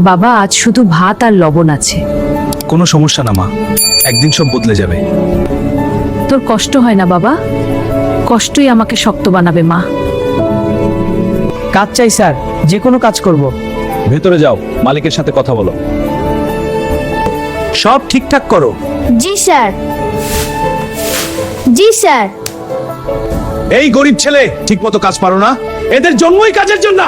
বাবা আজ শুধু ভাত আর লবণ আছে। কোনো সমস্যা না মা, একদিন সব বদলে যাবে। তোর কষ্ট হয় না বাবা? কষ্টই আমাকে শক্ত বানাবে মা। কাজ চাই স্যার, যে কোনো কাজ করব। ভেতরে যাও, মালিকের সাথে কথা বলো। সব ঠিকঠাক করো। জি স্যার। জি স্যার। এই গরিব ছেলে ঠিক মতো কাজ পারো না, এদের জন্মই কাজের জন্য।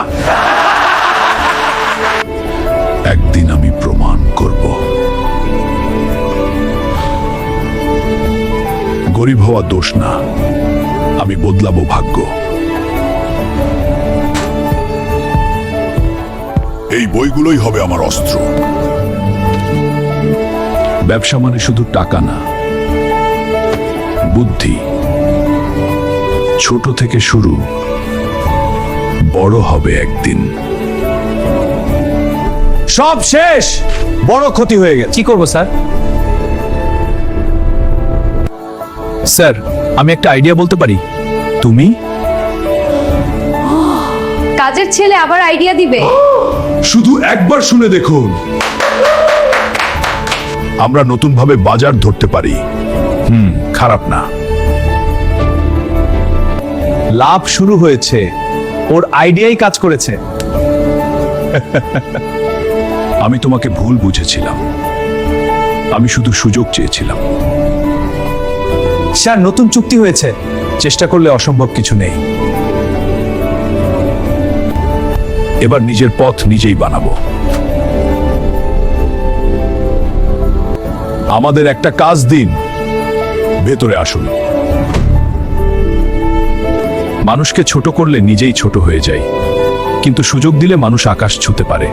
একদিন আমি প্রমাণ করব গরিব হওয়া দোষ না, আমি বদলাবো ভাগ্য। এই বইগুলোই হবে আমার অস্ত্র। ব্যবসা মানে শুধু টাকা না, বুদ্ধি। ছোট থেকে শুরু, বড় হবে একদিন। সব শেষ, বড় ক্ষতি হয়ে গেছে। কি করব স্যার? স্যার, আমি একটা আইডিয়া বলতে পারি। তুমি কাজের ছেলে আবার আইডিয়া দিবে? শুধু একবার শুনে দেখুন, আমরা নতুন ভাবে বাজার ধরতে পারি। খারাপ না। লাভ শুরু হয়েছে, ওর আইডিয়াই কাজ করেছে। আমি তোমাকে ভুল বুঝেছিলাম, আমি শুধু সুযোগ চেয়েছিলাম। স্যার, নতুন চুক্তি হয়েছে, চেষ্টা করলে অসম্ভব কিছু নেই। এবার নিজের পথ নিজেই বানাবো। আমাদের একটা কাজ দিন, ভেতরে আসুন। মানুষকে ছোট করলে নিজেই ছোট হয়ে যায়, কিন্তু সুযোগ দিলে মানুষ আকাশ ছুঁতে পারে।